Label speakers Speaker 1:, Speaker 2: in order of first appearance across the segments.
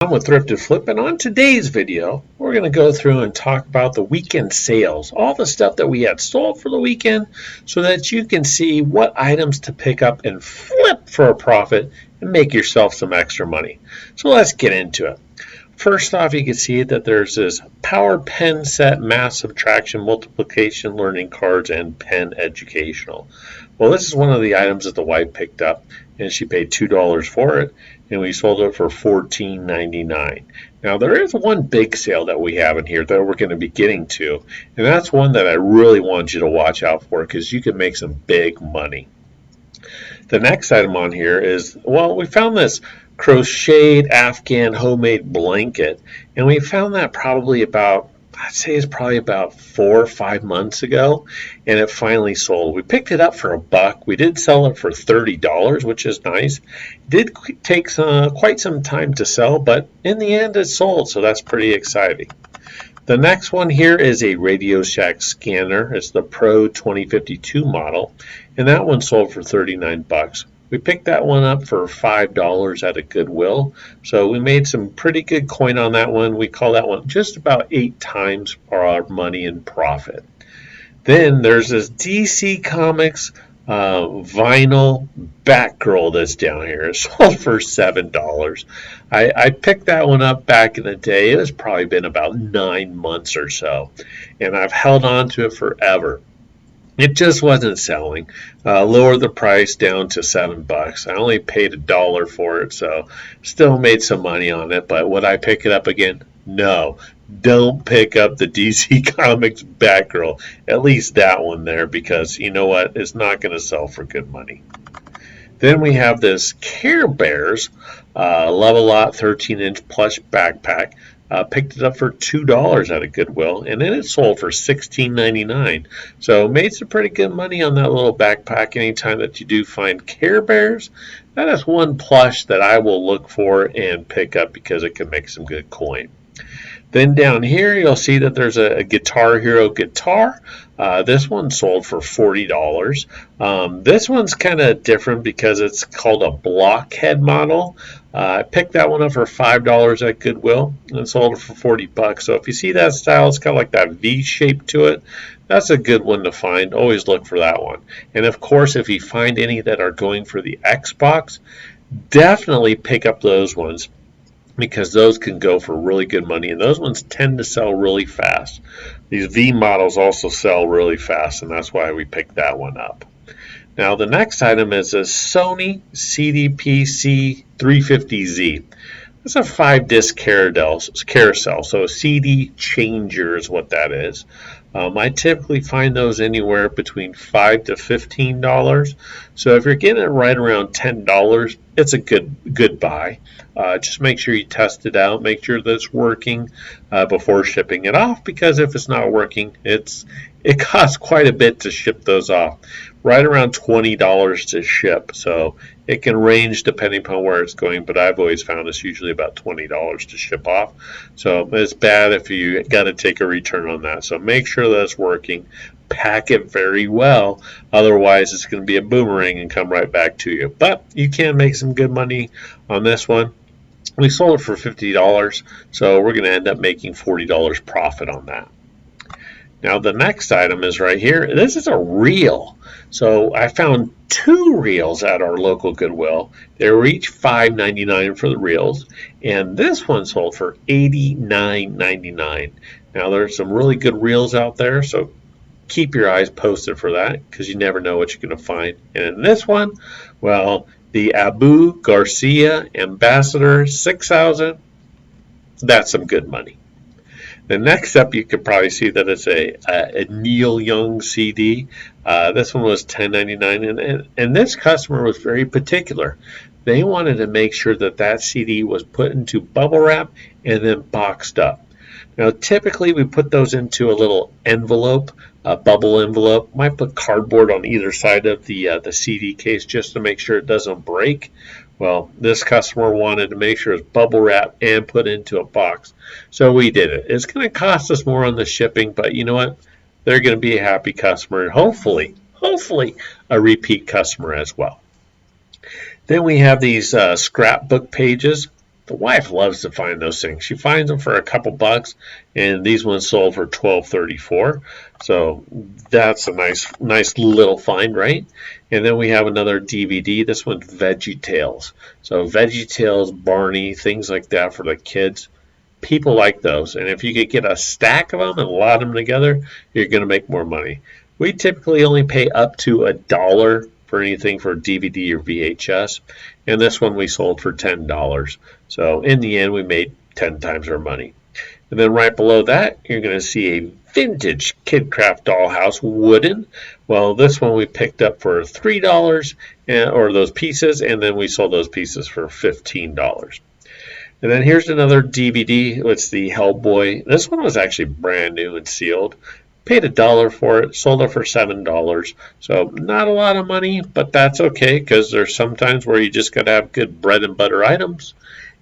Speaker 1: I'm with Thrifted Flip, and on today's video, we're going to go through and talk about the weekend sales, all the stuff that we had sold for the weekend, so that you can see what items to pick up and flip for a profit and make yourself some extra money. So let's get into it. First off, you can see that there's this power pen set, mass subtraction, multiplication, learning cards, and pen educational. Well, this is one of the items that the wife picked up, and she paid $2 for it, and we sold it for $14.99. Now, there is one big sale that we have in here that we're going to be getting to, and that's one that I really want you to watch out for because you can make some big money. The next item on here is, well, we found this crocheted Afghan homemade blanket, and we found that probably about, I'd say it's probably about 4 or 5 months ago, and it finally sold. We picked it up for $1. We did sell it for $30, which is nice. It did take quite some time to sell, but in the end it sold, so that's pretty exciting. The next one here is a Radio Shack scanner. It's the Pro 2052 model, and that one sold for $39. We picked that one up for $5 at a Goodwill, so we made some pretty good coin on that one. We call that one just about 8 times our money in profit. Then there's this DC Comics vinyl Batgirl that's down here. It sold for $7. I picked that one up back in the day. It has probably been about 9 months or so, and I've held on to it forever. It just wasn't selling. Lowered the price down to $7. I only paid $1 for it, so still made some money on it. But would I pick it up again? No. Don't pick up the DC Comics Batgirl. At least that one there, because you know what? It's not going to sell for good money. Then we have this Care Bears Love-A-Lot 13-inch plush backpack. Picked it up for $2 at a Goodwill, and then it sold for $16.99. So made some pretty good money on that little backpack. Anytime that you do find Care Bears, that is one plush that I will look for and pick up because it can make some good coin. Then down here, you'll see that there's a Guitar Hero guitar. This one sold for $40. This one's kind of different because it's called a blockhead model. I picked that one up for $5 at Goodwill and sold it for $40. So if you see that style, it's got like that V shape to it. That's a good one to find. Always look for that one. And of course, if you find any that are going for the Xbox, definitely pick up those ones, because those can go for really good money, and those ones tend to sell really fast. These V models also sell really fast, and that's why we picked that one up. Now the next item is a Sony CDPC 350Z. It's a 5-disc carousel, so a CD changer is what that is. I typically find those anywhere between $5 to $15. So if you're getting it right around $10, it's a good buy. Just make sure you test it out, make sure that it's working before shipping it off, because if it's not working, it costs quite a bit to ship those off. Right around $20 to ship, so it can range depending upon where it's going, but I've always found it's usually about $20 to ship off. So it's bad if you got to take a return on that. So make sure that it's working. Pack it very well, otherwise it's going to be a boomerang and come right back to you. But you can make some good money on this one. We sold it for $50, so we're going to end up making $40 profit on that. Now the next item is right here. This is a reel. So I found 2 reels at our local Goodwill. They were each $5.99 for the reels, and this one sold for $89.99. Now there's some really good reels out there, so keep your eyes posted for that, because you never know what you're going to find. And in this one, well, the Abu Garcia Ambassador 6000, that's some good money. The next up, you can probably see that it's a Neil Young CD. This one was $10.99, and this customer was very particular. They wanted to make sure that that CD was put into bubble wrap and then boxed up. Now, typically, we put those into a little envelope, a bubble envelope. Might put cardboard on either side of the CD case just to make sure it doesn't break. Well, this customer wanted to make sure it's bubble wrapped and put into a box, so we did it. It's going to cost us more on the shipping, but you know what? They're going to be a happy customer, and hopefully a repeat customer as well. Then we have these scrapbook pages. The wife loves to find those things. She finds them for a couple bucks, and these ones sold for $12.34. So that's a nice little find, right? And then we have another DVD. This one's Veggie Tales. So Veggie Tales, Barney, things like that for the kids. People like those, and if you could get a stack of them and lot them together, you're going to make more money. We typically only pay up to $1 for anything for DVD or VHS, and this one we sold for $10. So in the end, we made 10 times our money. And then right below that, you're going to see a vintage Kidcraft dollhouse, wooden. Well, this one we picked up for $3, or those pieces, and then we sold those pieces for $15. And then here's another DVD. It's the Hellboy. This one was actually brand new and sealed. Paid $1 for it, sold it for $7. So not a lot of money, but that's okay, because there's sometimes where you just got to have good bread and butter items,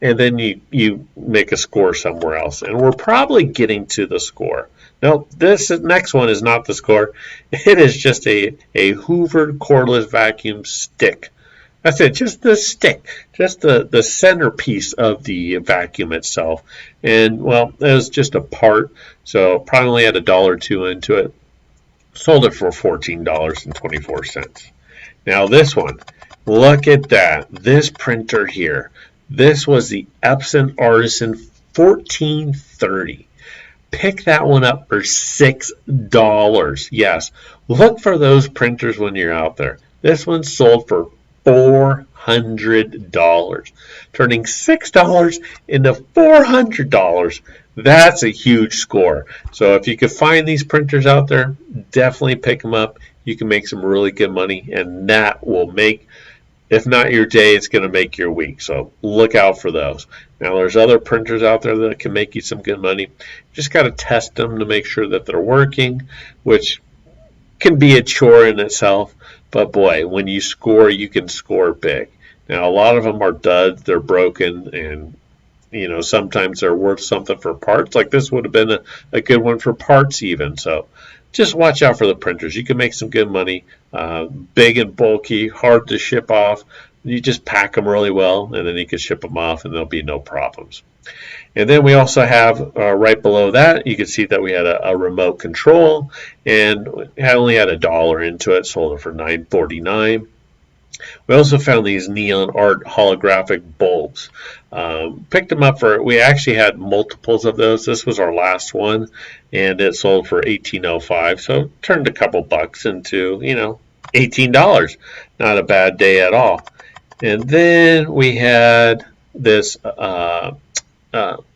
Speaker 1: and then you make a score somewhere else. And we're probably getting to the score. No, this next one is not the score. It is just a Hoover cordless vacuum stick. That's it, just the stick, just the centerpiece of the vacuum itself. And, well, it was just a part, so probably had $1 or $2 into it. Sold it for $14.24. Now this one, look at that. This printer here. This was the Epson Artisan 1430. Pick that one up for $6. Yes, look for those printers when you're out there. This one sold for $400, turning $6 into $400. That's a huge score. So if you could find these printers out there, definitely pick them up. You can make some really good money, and that will make, if not your day, it's going to make your week. So look out for those. Now there's other printers out there that can make you some good money. You just got to test them to make sure that they're working, which can be a chore in itself. But boy, when you score, you can score big. Now, a lot of them are duds, they're broken, and sometimes they're worth something for parts. Like this would have been a good one for parts even. So just watch out for the printers. You can make some good money. Big and bulky, hard to ship off. You just pack them really well, and then you can ship them off, and there'll be no problems. And then we also have right below that, you can see that we had a remote control, and I only had $1 into it, sold it for $9.49. We also found these neon art holographic bulbs. Picked them up we actually had multiples of those. This was our last one, and it sold for $18.05, so turned a couple bucks into, $18. Not a bad day at all. And then we had this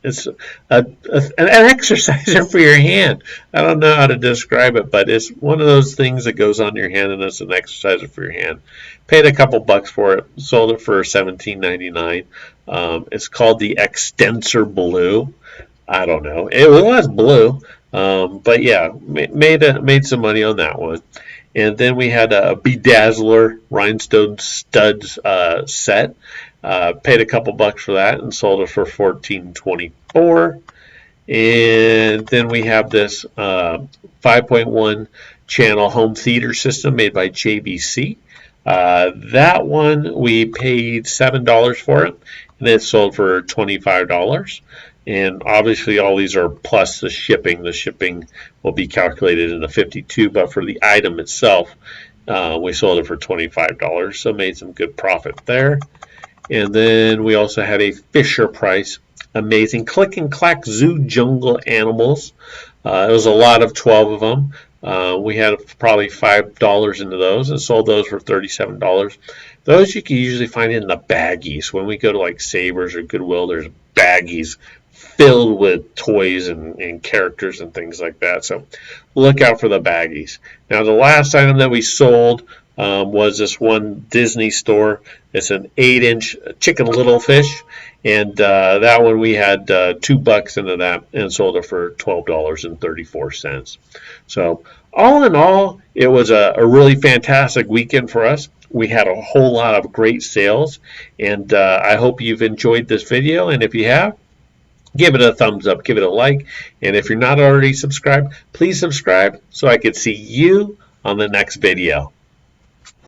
Speaker 1: it's an exerciser for your hand. I don't know how to describe it, but it's one of those things that goes on your hand, and it's an exerciser for your hand. Paid a couple bucks for it, sold it for $17.99. It's called the Extensor Blue. I don't know. It was blue, but yeah, made some money on that one. And then we had a Bedazzler rhinestone studs set. Paid a couple bucks for that and sold it for $14.24. And then we have this 5.1 channel home theater system made by JVC. That one we paid $7 for it, and it sold for $25. And obviously all these are plus the shipping. The shipping will be calculated in the 52, but for the item itself, we sold it for $25, so made some good profit there. And then we also had a Fisher Price amazing click and clack zoo jungle animals. It was a lot of 12 of them. We had probably $5 into those and sold those for $37. Those you can usually find in the baggies. When we go to like Savers or Goodwill, there's baggies filled with toys and characters and things like that. So look out for the baggies. Now the last item that we sold was this one Disney store. It's an 8-inch Chicken Little Fish, and that one we had $2 into that and sold it for $12.34. So all in all, it was a really fantastic weekend for us. We had a whole lot of great sales, and I hope you've enjoyed this video, and if you have, give it a thumbs up, give it a like, and if you're not already subscribed, please subscribe so I can see you on the next video.